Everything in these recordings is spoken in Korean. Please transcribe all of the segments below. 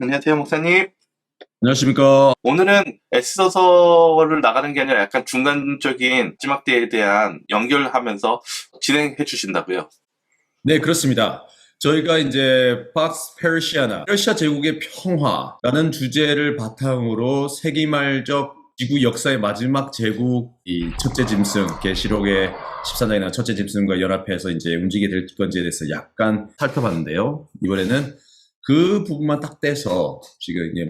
안녕하세요, 목사님. 안녕하십니까. 오늘은 S서서를 나가는 게 아니라 약간 중간적인 지막대에 대한 연결하면서 진행해 주신다고요. 네, 그렇습니다. 저희가 이제 팍스 페르시아나, 페르시아 제국의 평화라는 주제를 바탕으로 세기말적 지구 역사의 마지막 제국, 이 첫째 짐승, 계시록의 14장이나 첫째 짐승과 연합해서 이제 움직이게 될 건지에 대해서 약간 살펴봤는데요. 이번에는 그 부분만 딱 떼서 지금 이제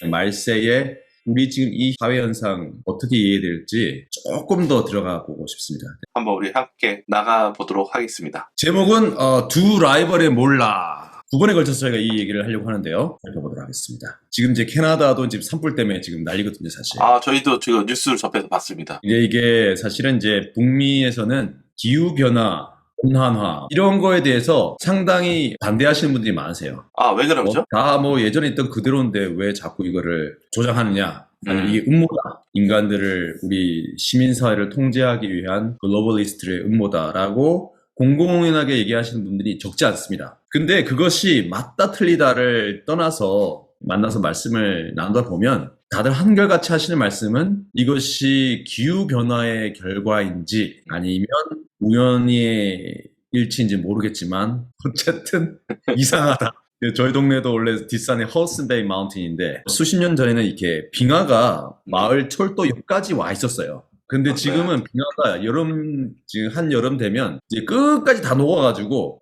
말세의 우리 지금 이 사회 현상 어떻게 이해될지 조금 더 들어가 보고 싶습니다. 한번 우리 함께 나가 보도록 하겠습니다. 제목은 두 라이벌의 몰라. 9번에 걸쳐서 저희가 이 얘기를 하려고 하는데요. 살펴보도록 하겠습니다. 지금 이제 캐나다도 지금 산불 때문에 지금 난리거든요, 사실. 저희도 지금 뉴스를 접해서 봤습니다. 이게 사실은 이제 북미에서는 기후변화, 온난화 이런 거에 대해서 상당히 반대하시는 분들이 많으세요. 왜 그러죠? 다 뭐 예전에 있던 그대로인데 왜 자꾸 이거를 조장하느냐. 아니, 이게 음모다. 인간들을, 우리 시민사회를 통제하기 위한 글로벌리스트의 음모다라고 공공연하게 얘기하시는 분들이 적지 않습니다. 근데 그것이 맞다 틀리다를 떠나서 만나서 말씀을 나누다 보면 다들 한결같이 하시는 말씀은 이것이 기후변화의 결과인지 아니면 우연의 일치인지 모르겠지만 어쨌든 이상하다. 저희 동네도 원래 뒷산에 허슨베이 마운틴인데 수십 년 전에는 이렇게 빙하가 마을 철도 옆까지 와 있었어요. 근데 지금은 빙하가 지금 한여름 되면 이제 끝까지 다 녹아가지고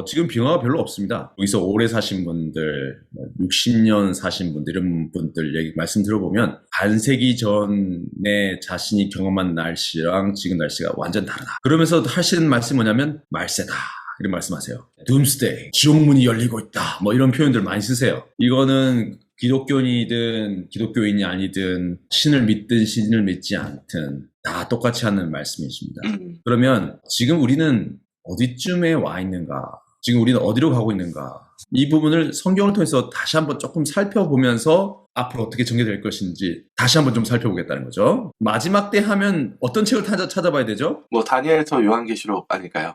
지금 빙하가 별로 없습니다. 여기서 오래 사신 분들, 60년 사신 분들, 이런 분들 얘기 말씀 들어보면 반세기 전에 자신이 경험한 날씨랑 지금 날씨가 완전 다르다. 그러면서 하시는 말씀이 뭐냐면 말세다. 이런 말씀하세요. 둠스데이, 지옥문이 열리고 있다. 뭐 이런 표현들 많이 쓰세요. 이거는 기독교인이든 기독교인이 아니든 신을 믿든 신을 믿지 않든 다 똑같이 하는 말씀이십니다. 그러면 지금 우리는 어디쯤에 와 있는가? 지금 우리는 어디로 가고 있는가? 이 부분을 성경을 통해서 다시 한번 조금 살펴보면서 앞으로 어떻게 전개될 것인지 다시 한번 좀 살펴보겠다는 거죠. 마지막 때 하면 어떤 책을 찾아봐야 되죠? 다니엘서 요한계시록 아닐까요?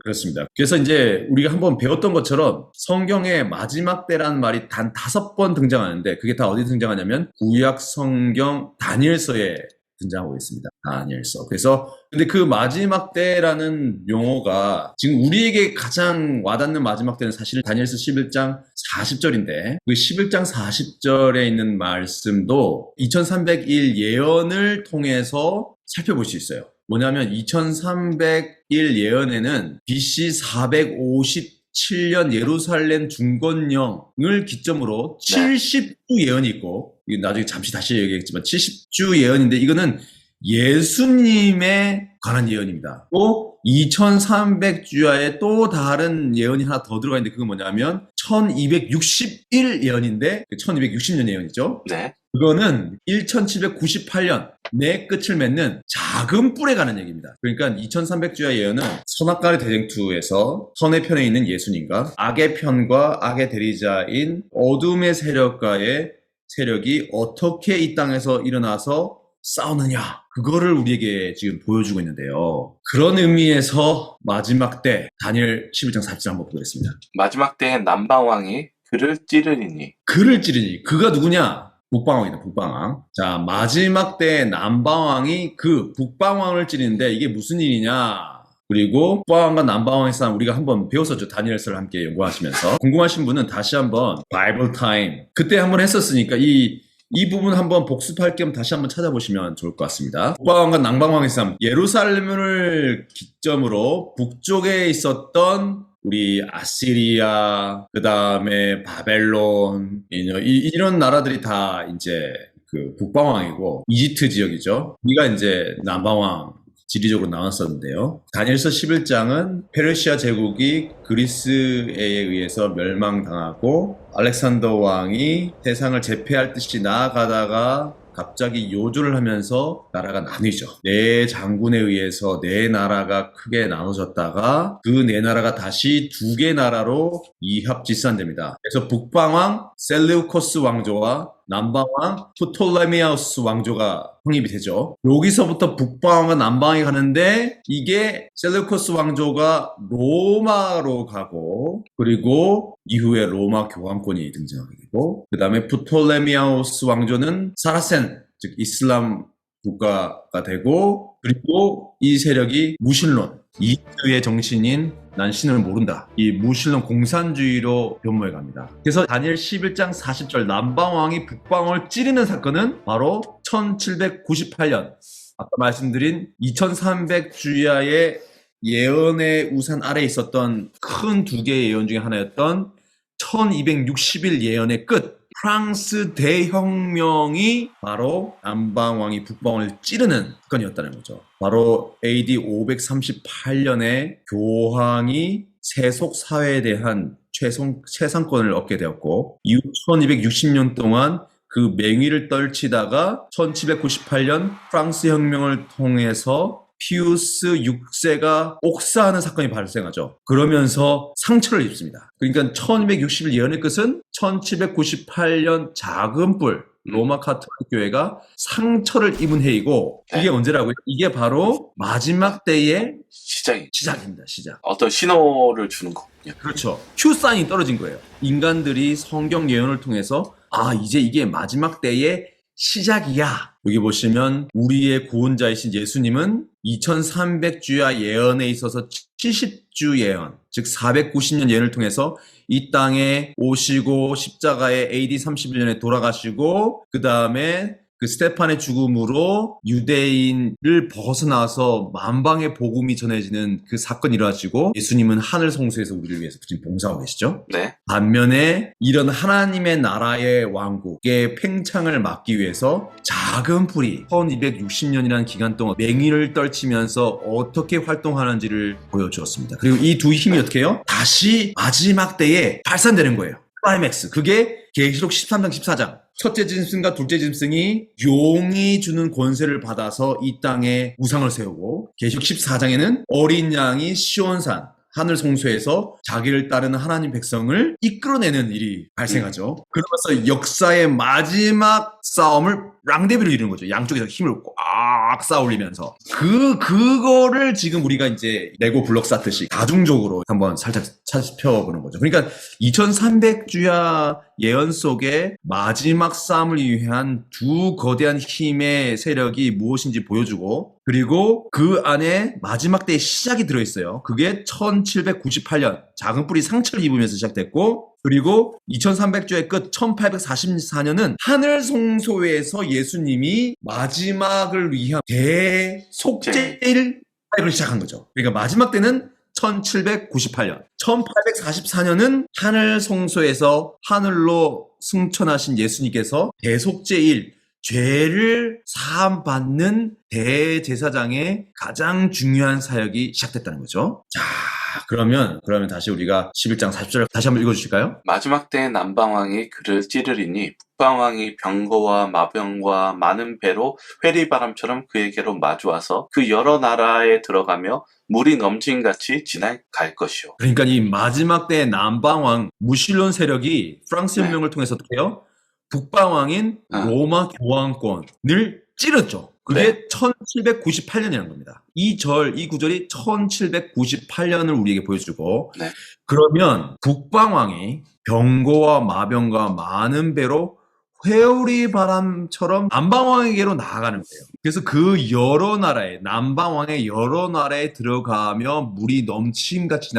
그렇습니다. 그래서 이제 우리가 한번 배웠던 것처럼 성경의 마지막 때라는 말이 단 5번 등장하는데 그게 다 어디 등장하냐면 구약 성경 다니엘서에 등장하고 있습니다. 다니엘서. 그래서 근데 그 마지막 때라는 용어가 지금 우리에게 가장 와닿는 마지막 때는 사실 다니엘서 11장 40절인데 그 11장 40절에 있는 말씀도 2300일 예언을 통해서 살펴볼 수 있어요. 뭐냐면 2300일 예언에는 BC 457년 예루살렘 중건령을 기점으로 70주 예언이 있고 나중에 잠시 다시 얘기했지만 70주 예언인데 이거는 예수님에 관한 예언입니다. 또 2300주야에 또 다른 예언이 하나 더 들어가 있는데 그건 뭐냐면 1261 예언인데 1260년 예언이죠. 네. 그거는 1798년 내 끝을 맺는 작은 뿔에 관한 얘기입니다. 그러니까 2300주야 예언은 선악간의 대쟁투에서 선의 편에 있는 예수님과 악의 편과 악의 대리자인 어둠의 세력과의 세력이 어떻게 이 땅에서 일어나서 싸우느냐 그거를 우리에게 지금 보여주고 있는데요. 그런 의미에서 마지막 때 다니엘 11장 40절 한번 보겠습니다. 마지막 때에 남방왕이 그를 찌르리니. 그가 누구냐? 북방왕이다. 북방왕. 자, 마지막 때 남방왕이 그 북방왕을 찌르는데 이게 무슨 일이냐? 그리고 북방왕과 남방왕의 싸움 우리가 한번 배웠었죠. 다니엘서를 함께 연구하시면서. 궁금하신 분은 다시 한번 바이블 타임 그때 한번 했었으니까 이 부분 한번 복습할 겸 다시 한번 찾아보시면 좋을 것 같습니다. 북방왕과 남방왕의 싸움. 예루살렘을 기점으로 북쪽에 있었던 우리 아시리아, 그 다음에 바벨론, 이런 나라들이 다 이제 그 북방왕이고, 이집트 지역이죠. 우리가 이제 남방왕 지리적으로 나눴었는데요. 다니엘서 11장은 페르시아 제국이 그리스에 의해서 멸망당하고, 알렉산더 왕이 세상을 제패할 듯이 나아가다가 갑자기 요조를 하면서 나라가 나뉘죠. 네 장군에 의해서 네 나라가 크게 나눠졌다가 그 네 나라가 다시 두 개 나라로 이합집산됩니다. 그래서 북방왕 셀레우코스 왕조와 남방왕 프톨레미아우스 왕조가 확립이 되죠. 여기서부터 북방왕과 남방왕이 가는데 이게 셀루커스 왕조가 로마로 가고 그리고 이후에 로마 교황권이 등장하게 되고 그 다음에 프톨레미아우스 왕조는 사라센 즉 이슬람 국가가 되고 그리고 이 세력이 무신론 이주의 정신인 난 신을 모른다. 이 무신론 공산주의로 변모해 갑니다. 그래서 다니엘 11장 40절 남방왕이 북방왕을 찌르는 사건은 바로 1798년 아까 말씀드린 2300주야의 예언의 우산 아래에 있었던 큰 두 개의 예언 중에 하나였던 1260일 예언의 끝 프랑스 대혁명이 바로 남방왕이 북방왕을 찌르는 사건이었다는 거죠. 바로 AD 538년에 교황이 세속 사회에 대한 최상권을 얻게 되었고 이후 1260년 동안 그 맹위를 떨치다가 1798년 프랑스 혁명을 통해서 피우스 6세가 옥사하는 사건이 발생하죠. 그러면서 상처를 입습니다. 그러니까 1260일 예언의 끝은 1798년 작은 뿔 로마 카톨릭 교회가 상처를 입은 해이고 이게 언제라고요? 이게 바로 마지막 때의 시작입니다. 시작. 어떤 신호를 주는 거군요. 그렇죠. 큐사인이 떨어진 거예요. 인간들이 성경 예언을 통해서 이제 이게 마지막 때의 시작이야. 여기 보시면 우리의 구원자이신 예수님은 2300주야 예언에 있어서 70주 예언, 즉 490년 예언을 통해서 이 땅에 오시고 십자가에 AD 31년에 돌아가시고 그 다음에 그 스테판의 죽음으로 유대인을 벗어나서 만방의 복음이 전해지는 그 사건이 일어나시고 예수님은 하늘 성소에서 우리를 위해서 지금 봉사하고 계시죠. 네. 반면에 이런 하나님의 나라의 왕국의 팽창을 막기 위해서 작은 풀이 1260년이라는 기간 동안 맹위를 떨치면서 어떻게 활동하는지를 보여주었습니다. 그리고 이 두 힘이 어떻게 해요? 다시 마지막 때에 발산되는 거예요. 클라이맥스. 그게 계시록 13장 14장. 첫째 짐승과 둘째 짐승이 용이 주는 권세를 받아서 이 땅에 우상을 세우고 계시록 14장에는 어린 양이 시온산 하늘 성소에서 자기를 따르는 하나님 백성을 이끌어내는 일이 발생하죠. 그러면서 역사의 마지막 싸움을 랑데비로 이루는 거죠. 양쪽에서 힘을 꽉 쌓아올리면서 그거를 지금 우리가 이제 레고 블록 쌓듯이 다중적으로 한번 살짝 살펴보는 거죠. 그러니까 2300주야 예언 속에 마지막 싸움을 위한 두 거대한 힘의 세력이 무엇인지 보여주고 그리고 그 안에 마지막 때의 시작이 들어있어요. 그게 1798년 작은 뿔이 상처를 입으면서 시작됐고 그리고 2300주의 끝 1844년은 하늘 성소에서 예수님이 마지막을 위한 대속죄를 시작한 거죠. 그러니까 마지막 때는 1798년, 1844년은 하늘 성소에서 하늘로 승천하신 예수님께서 대속죄일 죄를 사함받는 대제사장의 가장 중요한 사역이 시작됐다는 거죠. 자, 그러면 다시 우리가 11장 40절을 다시 한번 읽어주실까요? 마지막 때에 남방왕이 그를 찌르리니 북방왕이 병거와 마병과 많은 배로 회리바람처럼 그에게로 마주와서 그 여러 나라에 들어가며 물이 넘친같이 지나갈 것이요. 그러니까 이 마지막 때의 남방왕 무신론 세력이 프랑스 혁명을 통해서 어떻게 해요? 북방왕인 로마 교황권을 찌르죠. 그게 1798년이라는 겁니다. 이 구절이 1798년을 우리에게 보여주고 그러면 북방왕이 병거와 마병과 많은 배로 회오리 바람처럼 남방왕에게로 나아가는 거예요. 그래서 그 여러 나라에 남방왕의 여러 나라에 들어가며 물이 넘침같이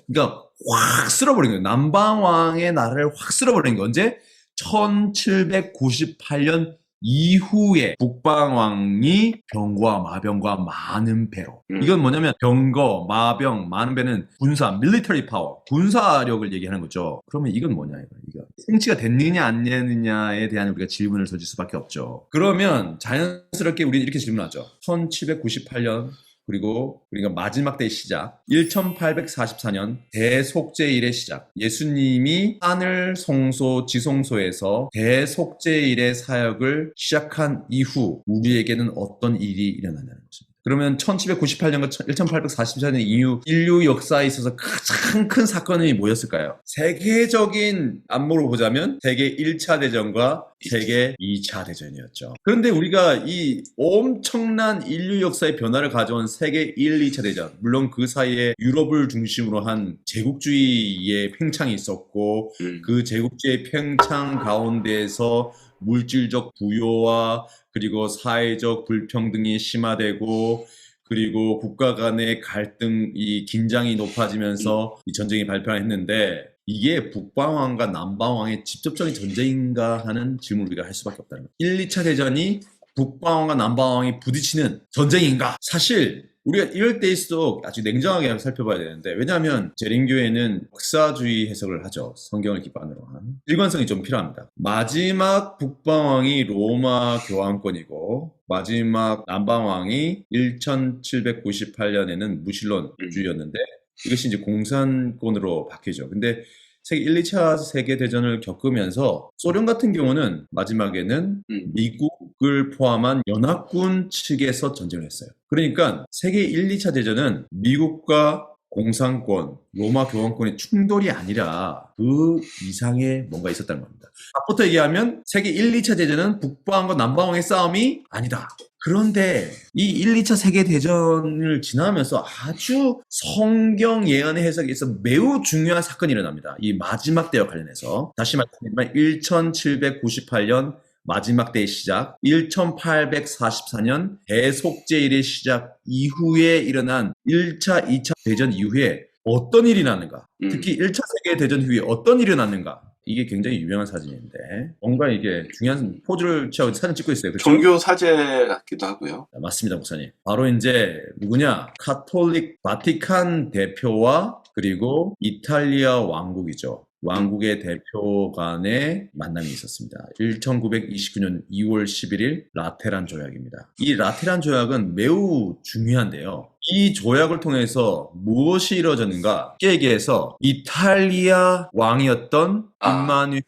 그러니까 확 쓸어버린 거예요. 남방왕의 나라를 확 쓸어버린 거 언제? 1798년 이후에 북방왕이 병과 마병과 많은 배로 이건 뭐냐면 병거, 마병, 많은 배는 군사, 밀리터리 파워, 군사력을 얘기하는 거죠. 그러면 이건 뭐냐 이거 생치가 됐느냐 안 됐느냐에 대한 우리가 질문을 던질 수밖에 없죠. 그러면 자연스럽게 우리는 이렇게 질문하죠. 1798년 그리고 우리가 마지막 때의 시작 1844년 대속죄일의 시작 예수님이 하늘 성소 지성소에서 대속죄일의 사역을 시작한 이후 우리에게는 어떤 일이 일어나냐는 것입니다. 그러면 1798년과 1844년 이후 인류 역사에 있어서 가장 큰 사건이 뭐였을까요? 세계적인 안목으로 보자면 세계 1차 대전과 세계 2차 대전이었죠. 그런데 우리가 이 엄청난 인류 역사의 변화를 가져온 세계 1, 2차 대전, 물론 그 사이에 유럽을 중심으로 한 제국주의의 팽창이 있었고 그 제국주의 팽창 가운데에서 물질적 부요와 그리고 사회적 불평등이 심화되고 그리고 국가 간의 갈등이 긴장이 높아지면서 이 전쟁이 발생했는데 이게 북방왕과 남방왕의 직접적인 전쟁인가 하는 질문을 우리가 할 수밖에 없다는 거예요. 1, 2차 대전이 북방왕과 남방왕이 부딪히는 전쟁인가? 사실 우리가 이럴 때일수록 아주 냉정하게 살펴봐야 되는데 왜냐하면 재림교회는 역사주의 해석을 하죠. 성경을 기반으로 한. 일관성이 좀 필요합니다. 마지막 북방왕이 로마 교황권이고 마지막 남방왕이 1798년에는 무신론주의였는데 이것이 이제 공산권으로 바뀌죠. 근데 세계 1, 2차 세계대전을 겪으면서 소련 같은 경우는 마지막에는 미국을 포함한 연합군 측에서 전쟁을 했어요. 그러니까 세계 1, 2차 대전은 미국과 공산권, 로마 교황권의 충돌이 아니라 그 이상의 뭔가 있었다는 겁니다. 앞부터 얘기하면 세계 1, 2차 대전은 북방과 남방의 싸움이 아니다. 그런데 이 1, 2차 세계대전을 지나면서 아주 성경 예언의 해석에서 매우 중요한 사건이 일어납니다. 이 마지막 때와 관련해서. 다시 말씀드리면 1798년 마지막 때의 시작, 1844년 대속제일의 시작 이후에 일어난 1차, 2차 대전 이후에 어떤 일이 났는가? 특히 1차 세계대전 후에 어떤 일이 났는가? 이게 굉장히 유명한 사진인데 뭔가 이게 중요한 포즈를 취하고 사진 찍고 있어요. 그렇죠? 종교 사제 같기도 하고요. 맞습니다, 목사님. 바로 이제 누구냐? 카톨릭 바티칸 대표와 그리고 이탈리아 왕국이죠. 왕국의 대표 간의 만남이 있었습니다. 1929년 2월 11일 라테란 조약입니다. 이 라테란 조약은 매우 중요한데요. 이 조약을 통해서 무엇이 이루어졌는가? 쉽게 얘기해서 이탈리아 왕이었던 임마누엘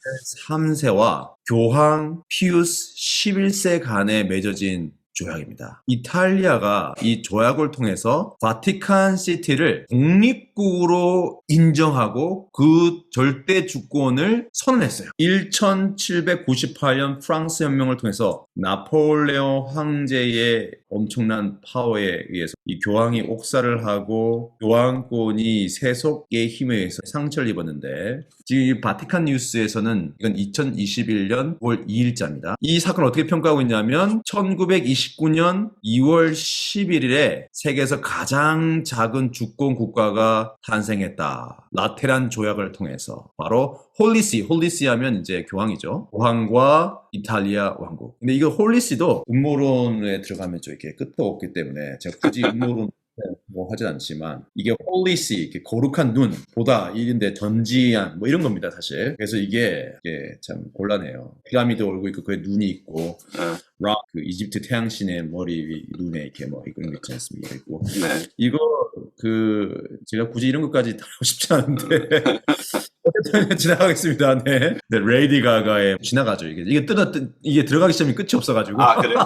3세와 교황 피우스 11세 간에 맺어진 조약입니다. 이탈리아가 이 조약을 통해서 바티칸 시티를 독립국으로 인정하고 그 절대 주권을 선언했어요. 1798년 프랑스 혁명을 통해서 나폴레옹 황제의 엄청난 파워에 의해서 이 교황이 옥살을 하고 교황권이 세속의 힘에 의해서 상처를 입었는데 지금 이 바티칸 뉴스에서는 이건 2021년 5월 2일자입니다. 이 사건을 어떻게 평가하고 있냐면 1929년 2월 11일에 세계에서 가장 작은 주권 국가가 탄생했다. 라테란 조약을 통해서 바로 홀리시 하면 이제 교황이죠. 교황과 이탈리아 왕국. 근데 이거 홀리시도 음모론에 들어가면 좀 이렇게 끝도 없기 때문에 제가 굳이 음모론 뭐 하진 않지만 이게 홀리시 이렇게 거룩한 눈보다 이런데 전지한 뭐 이런 겁니다 사실. 그래서 이게 참 곤란해요. 피라미드 얼굴 있고 그에 눈이 있고 락 그 이집트 태양신의 머리 눈에 이렇게 뭐 이런 거 있지 않습니까? 있고 이거 제가 굳이 이런 것까지 다루고 싶지 않은데 어쨌든 지나가겠습니다. 네. 레이디 가가의 지나가죠. 이게 이게 들어가기 시작하면 끝이 없어가지고. 아 그래요?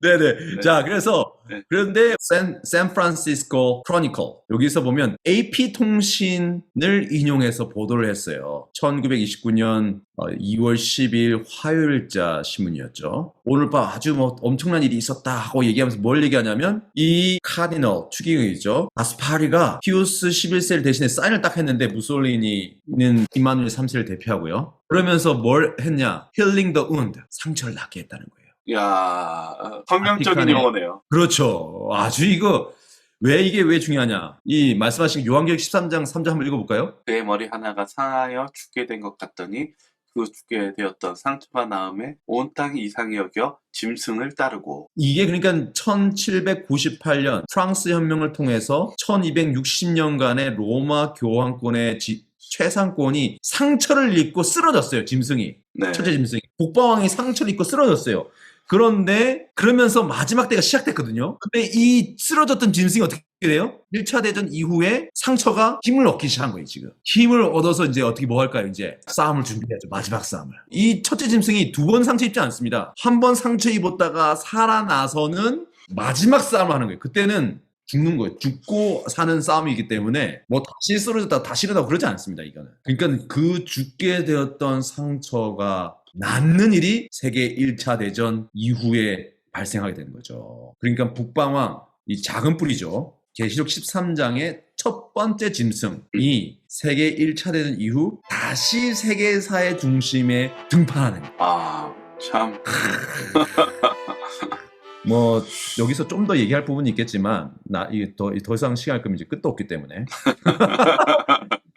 네네. 네. 자 그래서 네. 그런데 샌프란시스코 크로니클 여기서 보면 AP 통신을 인용해서 보도를 했어요. 1929년 2월 10일 화요일자 신문이었죠. 오늘 밤 아주 뭐 엄청난 일이 있었다 하고 얘기하면서 뭘 얘기하냐면 이 카디널 추기경이죠. 가스파리가 피우스 11세를 대신에 사인을 딱 했는데 무솔리니는 임마누엘 3세를 대표하고요. 그러면서 뭘 했냐? 힐링 더 운드 상처를 낫게 했다는 거예요. 야 성경적인 용어네요. 그렇죠. 아주 이거 왜 중요하냐? 이 말씀하신 요한계시록 13장 3절 한번 읽어볼까요? 그의 머리 하나가 상하여 죽게 된 것 같더니 그 죽게 되었던 상처가 나음에 온 땅이 이상히 여겨 짐승을 따르고. 이게 그러니까 1798년 프랑스 혁명을 통해서 1260년간의 로마 교황권의 최상권이 상처를 입고 쓰러졌어요. 짐승이. 네. 첫째 짐승이. 북방왕이 상처를 입고 쓰러졌어요. 그러면서 마지막 때가 시작됐거든요. 근데 이 쓰러졌던 짐승이 어떻게 돼요? 1차 대전 이후에 상처가 힘을 얻기 시작한 거예요, 지금. 힘을 얻어서 이제 어떻게 뭐 할까요, 이제? 싸움을 준비해야죠, 마지막 싸움을. 이 첫째 짐승이 2번 상처 입지 않습니다. 한 번 상처 입었다가 살아나서는 마지막 싸움을 하는 거예요. 그때는 죽는 거예요. 죽고 사는 싸움이기 때문에 뭐 다시 쓰러졌다 다시 일어나고 그러지 않습니다. 이거는. 그러니까 그 죽게 되었던 상처가 낫는 일이 세계 1차 대전 이후에 발생하게 된 거죠. 그러니까 북방왕, 이 작은 뿔이죠. 계시록 13장의 첫 번째 짐승이 세계 1차 대전 이후 다시 세계사의 중심에 등판하는 거예요. 아, 참. 뭐 여기서 좀 더 얘기할 부분이 있겠지만 이게 더 이상 시간을 끄면 이제 끝도 없기 때문에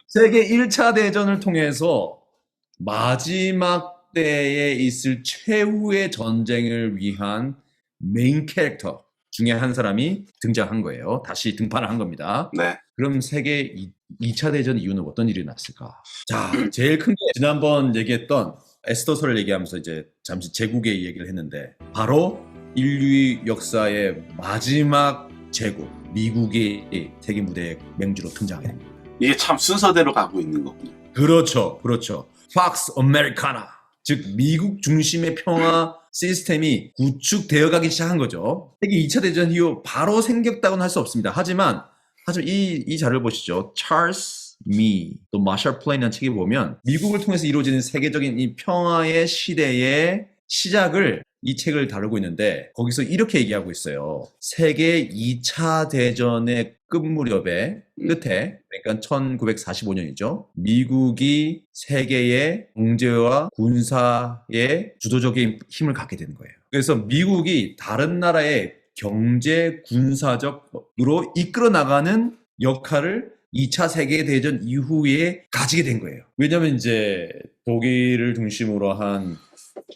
세계 1차 대전을 통해서 마지막 때에 있을 최후의 전쟁을 위한 메인 캐릭터 중에 한 사람이 등장한 거예요. 다시 등판을 한 겁니다. 네. 그럼 세계 2차 대전 이후는 어떤 일이 났을까? 자, 제일 큰 게 지난번 얘기했던 에스더서를 얘기하면서 이제 잠시 제국의 얘기를 했는데 바로 인류 역사의 마지막 제국, 미국의 세계 무대의 맹주로 등장하게 됩니다. 이게 참 순서대로 가고 있는 거군요. 그렇죠, 그렇죠. 팍스 아메리카나, 즉 미국 중심의 평화 시스템이 구축되어가기 시작한 거죠. 세계 2차 대전 이후 바로 생겼다고는 할 수 없습니다. 하지만 이 자료를 보시죠. 찰스 미, 또 마셜 플레인이라는 책에 보면 미국을 통해서 이루어지는 세계적인 이 평화의 시대의 시작을 이 책을 다루고 있는데 거기서 이렇게 얘기하고 있어요. 세계 2차 대전의 끝 무렵에 끝에 그러니까 1945년이죠. 미국이 세계의 경제와 군사의 주도적인 힘을 갖게 되는 거예요. 그래서 미국이 다른 나라의 경제 군사적으로 이끌어 나가는 역할을 2차 세계대전 이후에 가지게 된 거예요. 왜냐면 이제 독일을 중심으로 한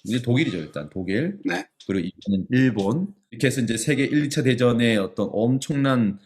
이제 독일이죠, 일단 독일. 네. 그리고 이번엔 일본. 이렇게 해서 이제 세계 1, 2차 대전에 어떤 엄청난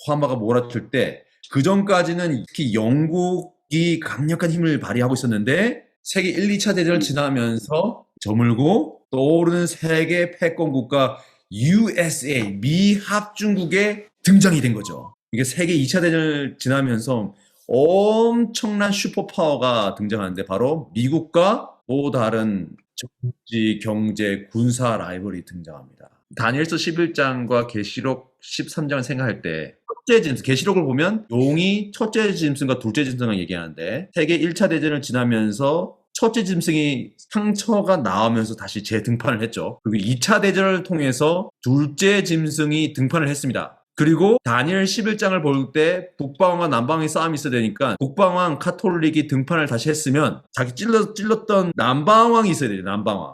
화마가 몰아칠 때 그 전까지는 특히 영국이 강력한 힘을 발휘하고 있었는데 세계 1, 2차 대전을 지나면서 저물고 떠오르는 세계 패권 국가 USA, 미합중국의 등장이 된 거죠. 이게 세계 2차 대전을 지나면서 엄청난 슈퍼파워가 등장하는데 바로 미국과 또 다른 정치, 경제, 군사 라이벌이 등장합니다. 다니엘서 11장과 계시록 13장을 생각할 때 첫째 짐승, 계시록을 보면 용이 첫째 짐승과 둘째 짐승을 얘기하는데 세계 1차 대전을 지나면서 첫째 짐승이 상처가 나오면서 다시 재등판을 했죠. 그리고 2차 대전을 통해서 둘째 짐승이 등판을 했습니다. 그리고 다니엘 11장을 볼 때 북방왕과 남방왕의 싸움이 있어야 되니까 북방왕 카톨릭이 등판을 다시 했으면 자기 찔렀던 남방왕이 있어야 돼요. 남방왕.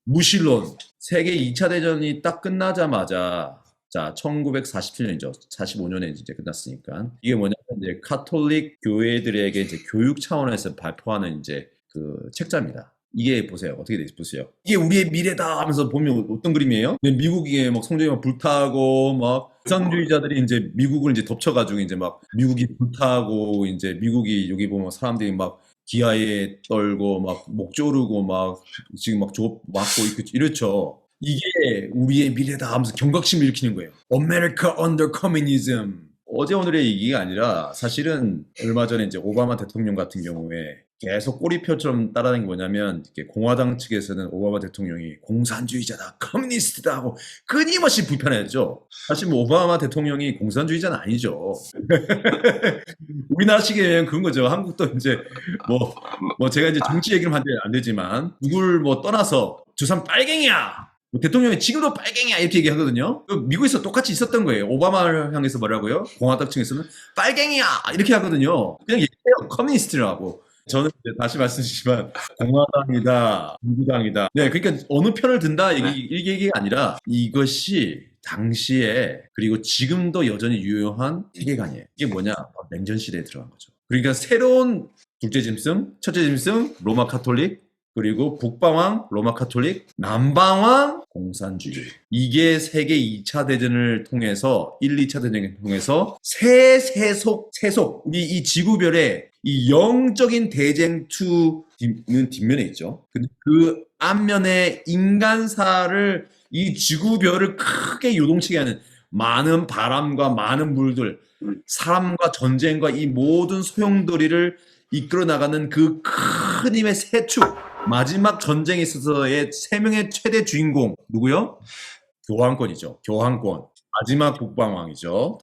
무실론. 세계 2차 대전이 딱 끝나자마자 자 1947년이죠. 45년에 이제 끝났으니까 이게 뭐냐면 이제 카톨릭 교회들에게 이제 교육 차원에서 발표하는 이제 그 책자입니다. 이게 보세요. 어떻게 되지 보세요. 이게 우리의 미래다 하면서 보면 어떤 그림이에요? 미국이 막 성전이 막 불타고 막 우상주의자들이 이제 미국을 이제 덮쳐가지고 이제 막 미국이 불타고 이제 미국이 여기 보면 사람들이 막 기아에 떨고 막 목 조르고 막 지금 막 조 맞고 이렇죠. 이게 우리의 미래다 하면서 경각심을 일으키는 거예요. America under communism. 어제 오늘의 얘기가 아니라 사실은 얼마 전에 이제 오바마 대통령 같은 경우에 계속 꼬리표처럼 따라다닌 게 뭐냐면 이렇게 공화당 측에서는 오바마 대통령이 공산주의자다, 커뮤니스트다 하고 끊임없이 불편했죠. 사실 뭐 오바마 대통령이 공산주의자는 아니죠. 우리나라 식이면 그런 거죠. 한국도 이제 뭐 제가 이제 정치 얘기를 하면 안 되지만 누굴 뭐 떠나서 저 사람 빨갱이야. 뭐 대통령이 지금도 빨갱이야 이렇게 얘기하거든요. 미국에서 똑같이 있었던 거예요. 오바마를 향해서 뭐라고요? 공화당 층에서는 빨갱이야 이렇게 하거든요. 그냥 얘기해요. 커뮤니스트라고. 저는 이제 다시 말씀드리지만 공화당이다, 민주당이다. 네, 그러니까 어느 편을 든다 이게 얘기가 아니라 이것이 당시에 그리고 지금도 여전히 유효한 세계관이에요. 이게 뭐냐? 냉전 시대에 들어간 거죠. 그러니까 새로운 둘째 짐승, 첫째 짐승 로마 카톨릭, 그리고 북방왕 로마 카톨릭, 남방왕 공산주의. 이게 세계 2차 대전을 통해서 1, 2차 대전을 통해서 세속 우리 이 지구별에 이 영적인 대쟁투는 뒷면에 있죠. 근데 그 앞면에 인간사를 이 지구별을 크게 요동치게 하는 많은 바람과 많은 물들, 사람과 전쟁과 이 모든 소용돌이를 이끌어 나가는 그 큰 힘의 세 축. 마지막 전쟁에 있어서의 세 명의 최대 주인공 누구요? 교황권이죠. 교황권. 마지막 북방왕이죠.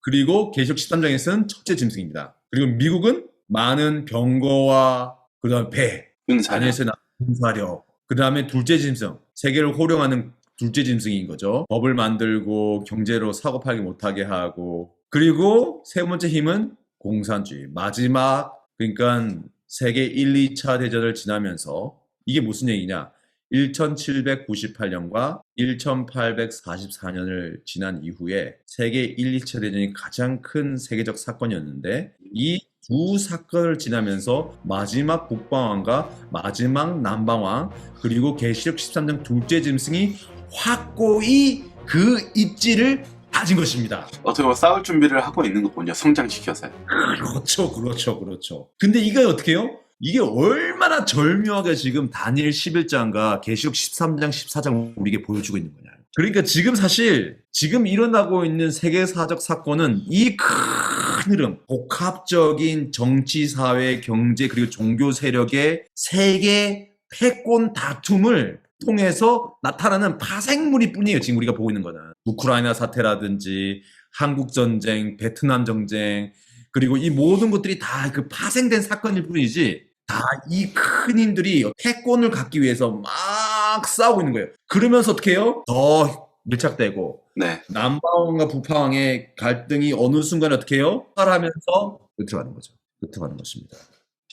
그리고 계시록 13장에서는 첫째 짐승입니다. 그리고 미국은 많은 병거와 그다음 배, 은사력. 다니엘서는 군사력. 그다음에 둘째 짐승, 세계를 호령하는 둘째 짐승인 거죠. 법을 만들고 경제로 사고 팔기 못하게 하고. 그리고 세 번째 힘은 공산주의. 마지막 그러니까 세계 1, 2차 대전을 지나면서 이게 무슨 얘기냐? 1798년과 1844년을 지난 이후에 세계 1, 2차 대전이 가장 큰 세계적 사건이었는데 이 두 사건을 지나면서 마지막 북방왕과 마지막 남방왕 그리고 계시록 13장 둘째 짐승이 확고히 그 입지를 가진 것입니다. 어떻게 보면 싸울 준비를 하고 있는 거군요. 성장시켜서요. 그렇죠. 근데 이게 어떻게 해요? 이게 얼마나 절묘하게 지금 다니엘 11장과 계시록 13장, 14장 우리에게 보여주고 있는 거냐. 그러니까 지금 사실 지금 일어나고 있는 세계사적 사건은 이 큰 흐름, 복합적인 정치, 사회, 경제 그리고 종교 세력의 세계 패권 다툼을 통해서 나타나는 파생물이 뿐이에요. 지금 우리가 보고 있는 거는. 우크라이나 사태라든지 한국 전쟁, 베트남 전쟁 그리고 이 모든 것들이 다 그 파생된 사건일 뿐이지 다 이 큰 힘들이 패권을 갖기 위해서 막 싸우고 있는 거예요. 그러면서 어떻게 해요? 더 밀착되고 네. 남방왕과 북방왕의 갈등이 어느 순간에 어떻게 해요? 하면서 끝으로 가는 거죠. 끝으로 가는 것입니다.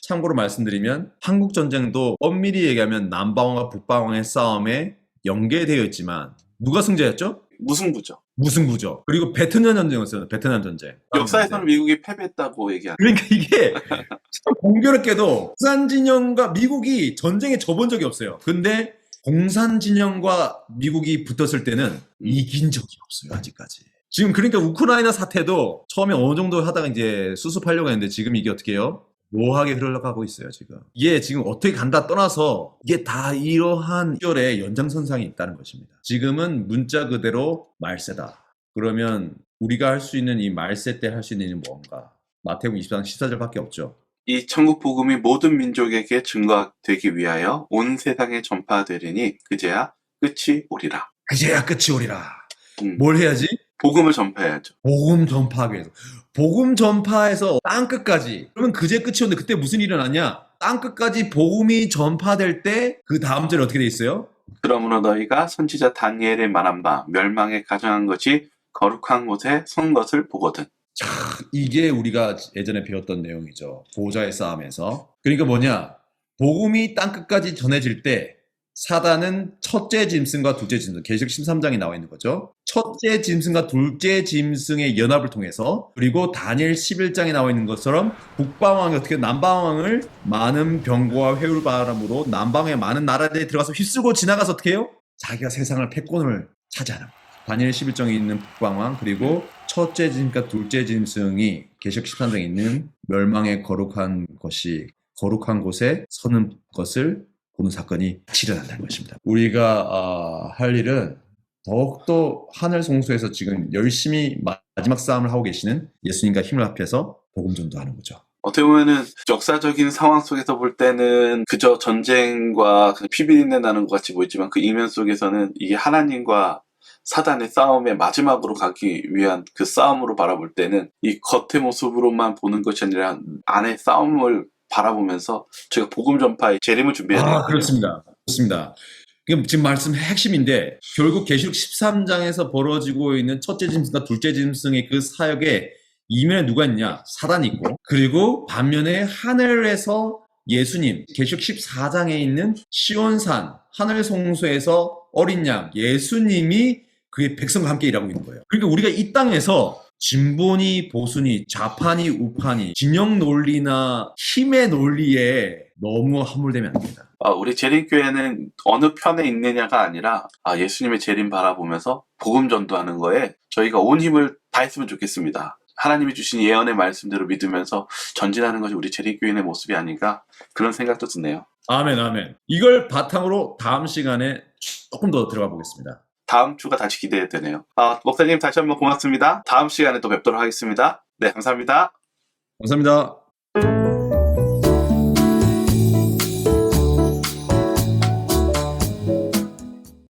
참고로 말씀드리면 한국 전쟁도 엄밀히 얘기하면 남방왕과 북방왕의 싸움에 연계되어 있지만 누가 승자였죠? 무승부죠. 무승부죠. 그리고 베트남 전쟁이었어요. 베트남 전쟁. 역사에서는 미국이 패배했다고 얘기하는. 그러니까 이게 참 공교롭게도 공산 진영과 미국이 전쟁에 져본 적이 없어요. 근데 공산 진영과 미국이 붙었을 때는 이긴 적이 없어요. 아직까지. 지금 그러니까 우크라이나 사태도 처음에 어느 정도 하다가 이제 수습하려고 했는데 지금 이게 어떻게 해요? 묘하게 흘러가고 있어요, 지금. 이게 지금 어떻게 간다 떠나서 이게 다 이러한 시절의 연장선상이 있다는 것입니다. 지금은 문자 그대로 말세다. 그러면 우리가 할 수 있는 이 말세 때 할 수 있는 일은 뭔가? 마태복음 24장 14절밖에 없죠. 이 천국 복음이 모든 민족에게 증거되기 위하여 온 세상에 전파되리니 그제야 끝이 오리라. 그제야 끝이 오리라. 음. 뭘 해야지? 복음을 전파해야죠. 복음 전파하기 위해서. 복음 전파해서 땅끝까지. 그러면 그제 끝이 오는데 그때 무슨 일이 일어나냐? 땅끝까지 복음이 전파될 때 그 다음 절에 어떻게 돼 있어요? 그러므로 너희가 선지자 다니엘의 말한 바 멸망에 가정한 것이 거룩한 곳에 선 것을 보거든. 이게 우리가 예전에 배웠던 내용이죠. 보좌의 싸움에서. 그러니까 뭐냐? 복음이 땅끝까지 전해질 때 사단은 첫째 짐승과 둘째 짐승, 계시록 13장에 나와 있는 거죠. 첫째 짐승과 둘째 짐승의 연합을 통해서 그리고 다니엘 11장에 나와 있는 것처럼 북방왕이 어떻게 남방왕을 많은 병거와 회울바람으로 남방의 많은 나라들에 들어가서 휩쓸고 지나가서 어떻게 해요? 자기가 세상을 패권을 차지하는 거예요. 다니엘 11장에 있는 북방왕 그리고 첫째 짐승과 둘째 짐승이 계시록 13장에 있는 멸망의 거룩한 것이 거룩한 곳에 서는 것을 보는 사건이 일어난다는 것입니다. 우리가 할 일은 더욱더 하늘 송수에서 지금 열심히 마지막 싸움을 하고 계시는 예수님과 힘을 합해서 복음 전도하는 거죠. 어떻게 보면은 역사적인 상황 속에서 볼 때는 그저 전쟁과 피비린내 나는 것 같이 보이지만 그 이면 속에서는 이게 하나님과 사단의 싸움의 마지막으로 가기 위한 그 싸움으로 바라볼 때는 이 겉의 모습으로만 보는 것이 아니라 안의 싸움을 바라보면서 저희가 복음 전파에 재림을 준비해야 돼요. 그렇습니다. 지금 말씀 핵심인데 결국 계시록 13장에서 벌어지고 있는 첫째 짐승과 둘째 짐승의 그 사역에 이면에 누가 있냐? 사단이 있고 그리고 반면에 하늘에서 예수님 계시록 14장에 있는 시온산 하늘 송수에서 어린 양 예수님이 그의 백성과 함께 일하고 있는 거예요. 그러니까 우리가 이 땅에서 진보니 보수니 좌파니 우파니 진영 논리나 힘의 논리에 너무 함몰되면 안 됩니다. 우리 재림교회는 어느 편에 있느냐가 아니라 예수님의 재림 바라보면서 복음 전도하는 거에 저희가 온 힘을 다했으면 좋겠습니다. 하나님이 주신 예언의 말씀대로 믿으면서 전진하는 것이 우리 재림교인의 모습이 아닌가 그런 생각도 드네요. 아멘. 이걸 바탕으로 다음 시간에 조금 더 들어가 보겠습니다. 다음 주가 다시 기대되네요. 목사님 다시 한번 고맙습니다. 다음 시간에 또 뵙도록 하겠습니다. 네, 감사합니다. 감사합니다.